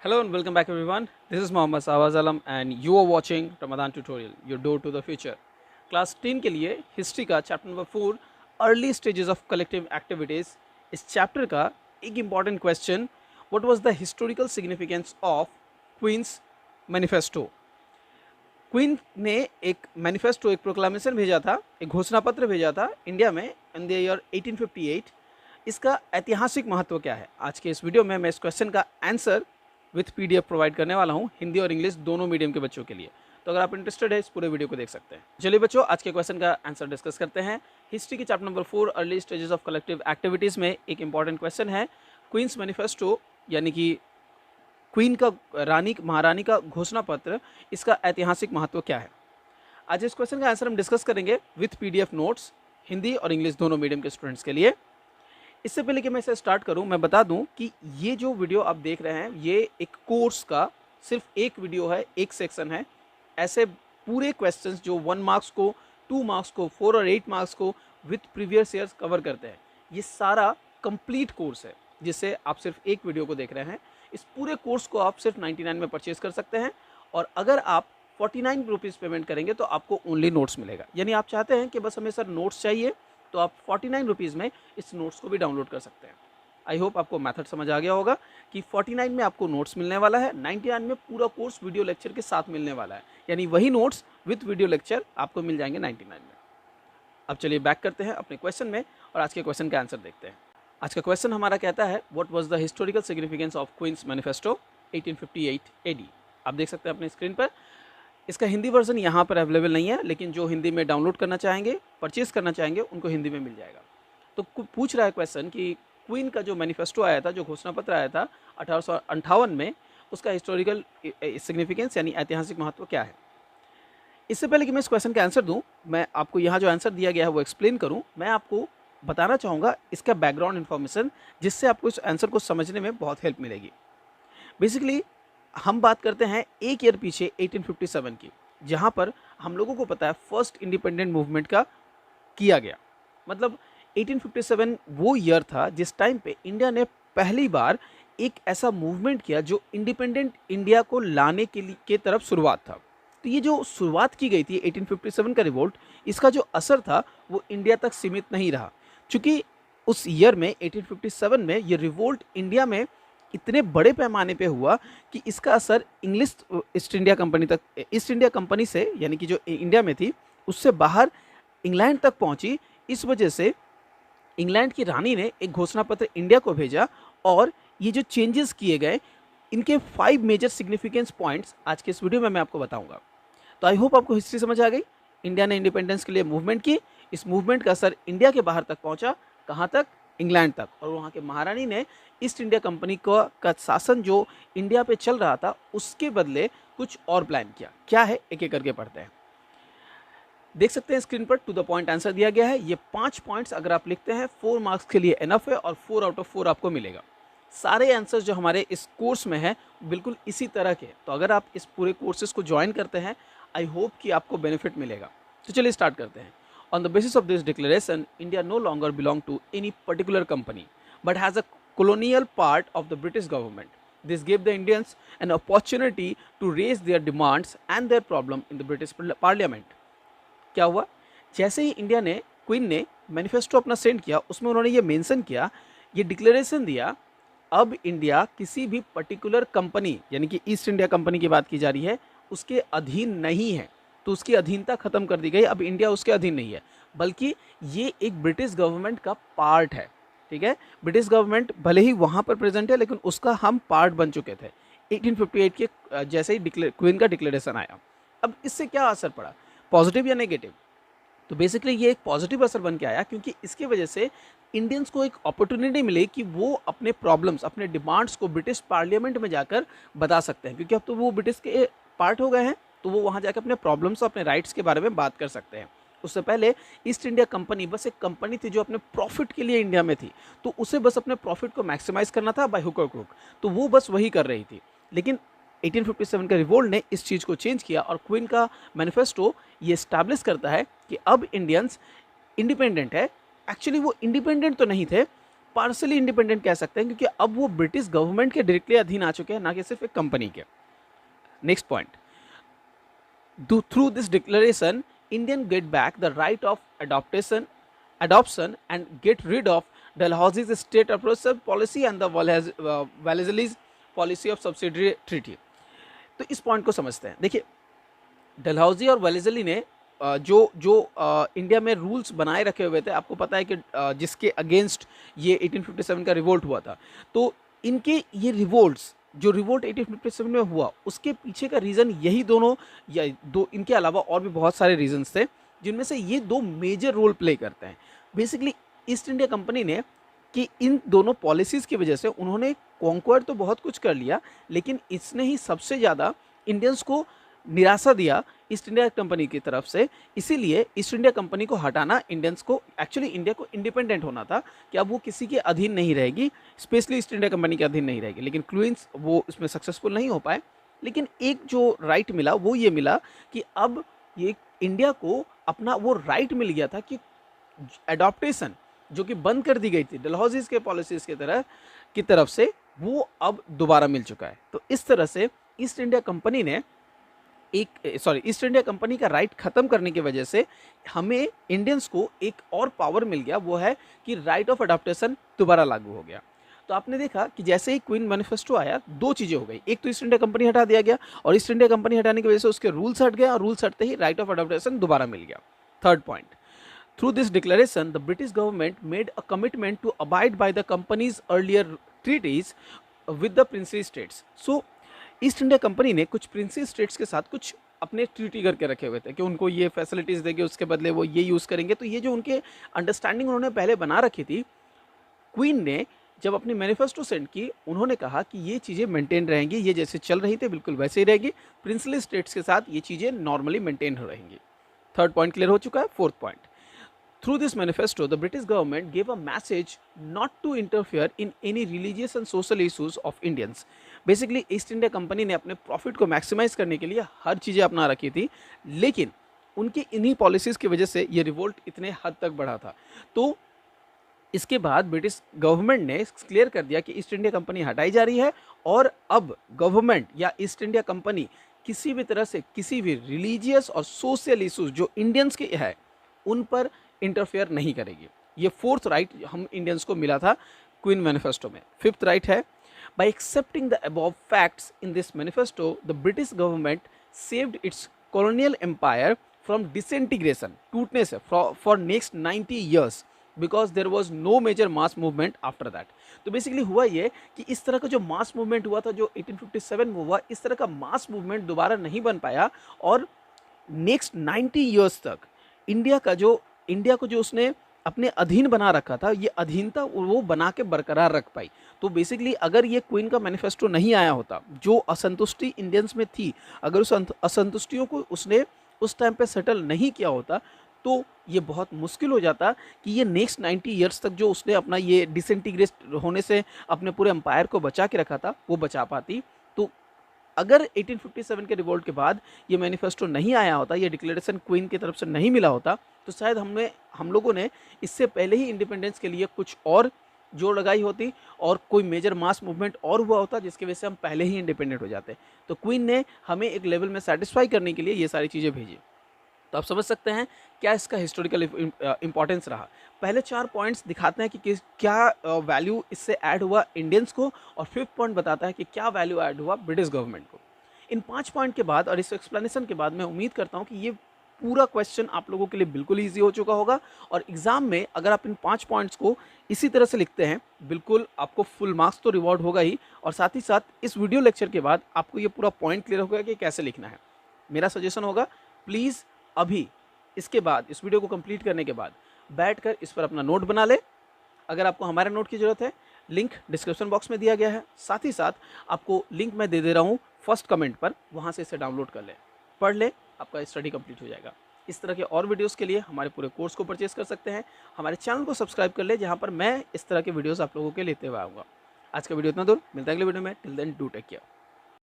Hello and welcome back everyone. This is Mohammad Sawaz Alam and you are watching Ramadan tutorial, your door to the future. Class 10 के लिए history का chapter number 4 early stages of collective activities, इस chapter का एक important question, what was the historical significance of queen's manifesto. Queen ने एक manifesto, एक proclamation भेजा था, एक घोषणा पत्र भेजा था इंडिया में इन द ईयर 1858। इसका ऐतिहासिक महत्व क्या है? आज के इस वीडियो में मैं इस क्वेश्चन का आंसर विथ पीडीएफ प्रोवाइड करने वाला हूं, हिंदी और इंग्लिश दोनों मीडियम के बच्चों के लिए। तो अगर आप इंटरेस्टेड है इस पूरे वीडियो को देख सकते हैं। चलिए बच्चों, आज के क्वेश्चन का आंसर डिस्कस करते हैं। हिस्ट्री के chapter number 4 early stages of collective activities में एक इंपॉर्टेंट क्वेश्चन है, क्वींस मैनिफेस्टो यानी कि क्वीन का महारानी का घोषणा पत्र, इसका ऐतिहासिक महत्व क्या है। आज इस क्वेश्चन का आंसर हम डिस्कस करेंगे विथ पीडीएफ नोट्स, हिंदी और इंग्लिश दोनों मीडियम के स्टूडेंट्स के लिए। इससे पहले कि मैं इसे स्टार्ट करूं, मैं बता दूं कि ये जो वीडियो आप देख रहे हैं ये एक कोर्स का सिर्फ एक वीडियो है, एक सेक्शन है। ऐसे पूरे क्वेश्चंस जो 1 मार्क्स को, 2 मार्क्स को, 4 और 8 मार्क्स को विथ प्रीवियस ईयर्स कवर करते हैं। ये सारा कंप्लीट कोर्स है जिससे आप सिर्फ एक वीडियो को देख रहे हैं। इस पूरे कोर्स को आप सिर्फ 99 में परचेज कर सकते हैं और अगर आप 49 रुपीज़ पेमेंट करेंगे तो आपको ओनली नोट्स मिलेगा। यानी आप चाहते हैं कि बस हमें सर नोट्स चाहिए तो आप 49 रुपीज़ में इस नोट्स को भी डाउनलोड कर सकते हैं। आई होप आपको मेथड समझ आ गया होगा कि 49 में आपको नोट्स मिलने वाला है, 99 में पूरा कोर्स वीडियो लेक्चर के साथ मिलने वाला है। यानी वही नोट्स विथ वीडियो लेक्चर आपको मिल जाएंगे 99 में। अब चलिए बैक करते हैं अपने क्वेश्चन में और आज के क्वेश्चन का आंसर देखते हैं। आज का क्वेश्चन हमारा कहता है, what was the historical significance of queen's manifesto 1858 AD. आप देख सकते हैं अपने स्क्रीन पर। इसका हिंदी वर्जन यहाँ पर अवेलेबल नहीं है, लेकिन जो हिंदी में डाउनलोड करना चाहेंगे, परचेज करना चाहेंगे, उनको हिंदी में मिल जाएगा। तो पूछ रहा है क्वेश्चन कि क्वीन का जो मैनिफेस्टो आया था, जो घोषणा पत्र आया था 1858 में, उसका हिस्टोरिकल सिग्निफिकेंस यानी ऐतिहासिक महत्व क्या है। इससे पहले कि मैं इस क्वेश्चन का आंसर दूं, मैं आपको यहाँ जो आंसर दिया गया है वो एक्सप्लेन करूँ, मैं आपको बताना चाहूँगा इसका बैकग्राउंड इन्फॉर्मेशन, जिससे आपको इस आंसर को समझने में बहुत हेल्प मिलेगी। बेसिकली हम बात करते हैं एक ईयर पीछे 1857 की, जहाँ पर हम लोगों को पता है फर्स्ट इंडिपेंडेंट मूवमेंट का किया गया। मतलब 1857 वो ईयर था जिस टाइम पे इंडिया ने पहली बार एक ऐसा मूवमेंट किया जो इंडिपेंडेंट इंडिया को लाने के तरफ शुरुआत था। तो ये जो शुरुआत की गई थी 1857 का रिवोल्ट, इसका जो असर था वो इंडिया तक सीमित नहीं रहा, क्योंकि उस ईयर में 1857 में ये रिवोल्ट इंडिया में इतने बड़े पैमाने पे हुआ कि इसका असर इंग्लिश ईस्ट इंडिया कंपनी तक, ईस्ट इंडिया कंपनी से यानी कि जो इंडिया में थी उससे बाहर इंग्लैंड तक पहुंची। इस वजह से इंग्लैंड की रानी ने एक घोषणा पत्र इंडिया को भेजा और ये जो चेंजेस किए गए, इनके 5 मेजर सिग्निफिकेंस पॉइंट्स आज के इस वीडियो में मैं आपको बताऊंगा। तो आई होप आपको हिस्ट्री समझ आ गई। इंडिया ने इंडिपेंडेंस के लिए मूवमेंट की, इस मूवमेंट का असर इंडिया के बाहर तक पहुंचा, कहाँ तक? इंग्लैंड तक। और वहाँ के महारानी ने ईस्ट इंडिया कंपनी का शासन जो इंडिया पे चल रहा था उसके बदले कुछ और प्लान किया। क्या है, एक एक करके पढ़ते हैं। देख सकते हैं स्क्रीन पर टू द पॉइंट आंसर दिया गया है। ये 5 पॉइंट्स अगर आप लिखते हैं 4 मार्क्स के लिए इनफ है और 4 आउट ऑफ 4 आपको मिलेगा। सारे आंसर्स जो हमारे इस कोर्स में है बिल्कुल इसी तरह के। तो अगर आप इस पूरे कोर्सेज को ज्वाइन करते हैं, आई होप कि आपको बेनिफिट मिलेगा। तो चलिए स्टार्ट करते हैं। On the basis of this declaration, India no longer belonged to any particular company, but has a colonial part of the British government. This gave the Indians an opportunity to raise their demands and their problem in the British Parliament. क्या हुआ? जैसे ही India ने, queen ने manifesto अपना send किया, उसमें उन्होंने ये मेंशन किया, ये डिक्लेरेशन दिया, अब इंडिया किसी भी पर्टिकुलर कंपनी यानी कि ईस्ट इंडिया कंपनी की बात की जा रही है, उसके अधीन नहीं है। तो उसकी अधीनता खत्म कर दी गई। अब इंडिया उसके अधीन नहीं है, बल्कि ये एक ब्रिटिश गवर्नमेंट का पार्ट है। ठीक है, ब्रिटिश गवर्नमेंट भले ही वहाँ पर प्रेजेंट है, लेकिन उसका हम पार्ट बन चुके थे 1858 के जैसे ही क्वीन का डिक्लेरेशन आया। अब इससे क्या असर पड़ा, पॉजिटिव या नेगेटिव? तो बेसिकली ये एक पॉजिटिव असर बन के आया, क्योंकि इसके वजह से इंडियंस को एक अपॉर्चुनिटी मिली कि वो अपने प्रॉब्लम्स, अपने डिमांड्स को ब्रिटिश पार्लियामेंट में जाकर बता सकते हैं, क्योंकि अब तो वो ब्रिटिश के पार्ट हो गए हैं। तो वो वहाँ जाकर अपने प्रॉब्लम्स और अपने राइट्स के बारे में बात कर सकते हैं। उससे पहले ईस्ट इंडिया कंपनी बस एक कंपनी थी जो अपने प्रॉफिट के लिए इंडिया में थी, तो उसे बस अपने प्रॉफिट को मैक्सिमाइज करना था बाय हुक और क्रुक, तो वो बस वही कर रही थी। लेकिन 1857 का रिवोल्ट ने इस चीज़ को चेंज किया और क्वीन का मैनिफेस्टो ये इस्टेब्लिश करता है कि अब इंडियंस इंडिपेंडेंट है। एक्चुअली वो इंडिपेंडेंट तो नहीं थे, पार्सली इंडिपेंडेंट कह सकते हैं, क्योंकि अब वो ब्रिटिश गवर्नमेंट के डायरेक्टली अधीन आ चुके हैं, ना कि सिर्फ एक कंपनी के। Next point, through this declaration, Indian get back the right of adoption and get rid of Dalhousie's state oppressive policy and the Wellesley's policy of subsidiary treaty। तो इस पॉइंट को समझते हैं। देखिए, डलहौजी और वेलेस्ली ने जो इंडिया में रूल्स बनाए रखे हुए थे, आपको पता है कि जिसके अगेंस्ट ये 1857 का रिवोल्ट हुआ था, तो इनके ये रिवोल्ट्स, जो रिवोल्ट 1857 में हुआ, उसके पीछे का रीज़न यही दोनों या दो, इनके अलावा और भी बहुत सारे रीजंस थे, जिनमें से ये दो मेजर रोल प्ले करते हैं। बेसिकली ईस्ट इंडिया कंपनी ने कि इन दोनों पॉलिसीज़ की वजह से उन्होंने कॉन्क्वायर तो बहुत कुछ कर लिया, लेकिन इसने ही सबसे ज़्यादा इंडियंस को निराशा दिया ईस्ट इंडिया कंपनी की तरफ से। इसीलिए ईस्ट इंडिया कंपनी को हटाना, इंडियंस को, एक्चुअली इंडिया को इंडिपेंडेंट होना था कि अब वो किसी के अधीन नहीं रहेगी, स्पेशली ईस्ट इंडिया कंपनी के अधीन नहीं रहेगी। लेकिन क्वींस वो इसमें सक्सेसफुल नहीं हो पाए। लेकिन एक जो राइट मिला वो ये मिला कि अब ये इंडिया को अपना वो राइट मिल गया था कि एडॉप्टेशन जो कि बंद कर दी गई थी डलहौजीज के पॉलिसीज़ की तरफ से, वो अब दोबारा मिल चुका है। तो इस तरह से ईस्ट इंडिया कंपनी ने ईस्ट इंडिया कंपनी का राइट खत्म करने की वजह से हमें इंडियंस को एक और पावर मिल गया, वो है कि राइट ऑफ अडॉप्टेशन दोबारा लागू हो गया। तो आपने देखा कि जैसे ही क्वीन मैनिफेस्टो आया, दो चीज़ें हो गई, एक तो ईस्ट इंडिया कंपनी हटा दिया गया, और ईस्ट इंडिया कंपनी हटाने की वजह से उसके रूल्स हट गए, और रूल्स हटते ही राइट ऑफ अडॉप्टेशन दोबारा मिल गया। Third point, through this declaration the British government made a commitment to abide by the company's earlier treaties with the princely states। so east India company ने कुछ Princy states के साथ कुछ अपने treaty करके रखे हुए थे कि उनको ये फैसिलिटीज़ देंगे, उसके बदले वो ये यूज़ करेंगे। तो ये जो उनके अंडरस्टैंडिंग उन्होंने पहले बना रखी थी, क्वीन ने जब अपनी मैनिफेस्टो सेंड की, उन्होंने कहा कि ये चीज़ें मेंटेन रहेंगी, ये जैसे चल रही थी बिल्कुल वैसे ही रहेगी, प्रिंसली स्टेट्स के साथ ये चीज़ें नॉर्मली मेंटेन हो रहेंगी। थर्ड पॉइंट क्लियर हो चुका है। Fourth point, through this manifesto the British government gave a message not to interfere in any religious and social issues of Indians। Basically east India company ने अपने profit को maximise करने के लिए हर चीज़ें अपना रखी थी, लेकिन उनकी इन्हीं पॉलिसीज़ की वजह से ये रिवोल्ट इतने हद तक बढ़ा था। तो इसके बाद ब्रिटिश गवर्नमेंट ने क्लियर कर दिया कि ईस्ट इंडिया कंपनी हटाई जा रही है, और अब गवर्नमेंट या ईस्ट इंडिया कंपनी किसी भी तरह से किसी भी रिलीजियस और सोशल इशूज़ जो इंडियंस के है उन पर इंटरफेयर नहीं करेगी। ये फोर्थ राइट हम इंडियंस को मिला था क्वीन मैनिफेस्टो में। फिफ्थ राइट है, by accepting the above facts in this manifesto the British government saved its colonial empire from disintegration, टूटने से, for next 90 years, because there was no major mass movement after that. तो basically हुआ ये कि इस तरह का जो मास मूवमेंट हुआ था जो 1857 में हुआ, इस तरह का मास मूवमेंट दोबारा नहीं बन पाया, और नेक्स्ट 90 ईयर्स तक इंडिया को जो उसने अपने अधीन बना रखा था, ये अधीनता वो बना के बरकरार रख पाई। तो बेसिकली अगर ये क्वीन का मैनिफेस्टो नहीं आया होता, जो असंतुष्टि इंडियंस में थी, अगर उस असंतुष्टियों को उसने उस टाइम पे सेटल नहीं किया होता, तो ये बहुत मुश्किल हो जाता कि ये नेक्स्ट 90 ईयर्स तक जो उसने अपना ये डिसइंटीग्रेट होने से अपने पूरे एम्पायर को बचा के रखा था, वो बचा पाती। तो अगर 1857 के रिवोल्ट के बाद ये मैनिफेस्टो नहीं आया होता, ये डिक्लेरेशन क्वीन की तरफ से नहीं मिला होता, तो शायद हम लोगों ने इससे पहले ही इंडिपेंडेंस के लिए कुछ और जोड़ लगाई होती, और कोई मेजर मास मूवमेंट और हुआ होता, जिसकी वजह से हम पहले ही इंडिपेंडेंट हो जाते। तो क्वीन ने हमें एक लेवल में सेटिस्फाई करने के लिए ये सारी चीज़ें भेजी। तो आप समझ सकते हैं क्या इसका हिस्टोरिकल इंपॉर्टेंस रहा। पहले 4 पॉइंट्स दिखाते हैं कि क्या वैल्यू इससे ऐड हुआ इंडियंस को, और फिफ्थ पॉइंट बताता है कि क्या वैल्यू ऐड हुआ ब्रिटिश गवर्नमेंट को। इन 5 पॉइंट के बाद और इस एक्सप्लेनेशन के बाद मैं उम्मीद करता हूँ कि ये पूरा क्वेश्चन आप लोगों के लिए बिल्कुल ईजी हो चुका होगा, और एग्जाम में अगर आप इन 5 पॉइंट्स को इसी तरह से लिखते हैं, बिल्कुल आपको फुल मार्क्स तो रिवॉर्ड होगा ही, और साथ ही साथ इस वीडियो लेक्चर के बाद आपको ये पूरा पॉइंट क्लियर होगा कि कैसे लिखना है। मेरा सजेशन होगा, प्लीज़ अभी इसके बाद, इस वीडियो को कंप्लीट करने के बाद बैठकर इस पर अपना नोट बना ले। अगर आपको हमारे नोट की ज़रूरत है, लिंक डिस्क्रिप्शन बॉक्स में दिया गया है, साथ ही साथ आपको लिंक मैं दे रहा हूँ फर्स्ट कमेंट पर, वहाँ से इसे डाउनलोड कर ले, पढ़ ले, आपका स्टडी कंप्लीट हो जाएगा। इस तरह के और वीडियोस के लिए हमारे पूरे कोर्स को परचेस कर सकते हैं। हमारे चैनल को सब्सक्राइब कर ले, जहाँ पर मैं इस तरह के वीडियोस आप लोगों के लेते हुए आऊँगा। आज का वीडियो इतना दूर, मिलता है अगले वीडियो में। Till then do take care.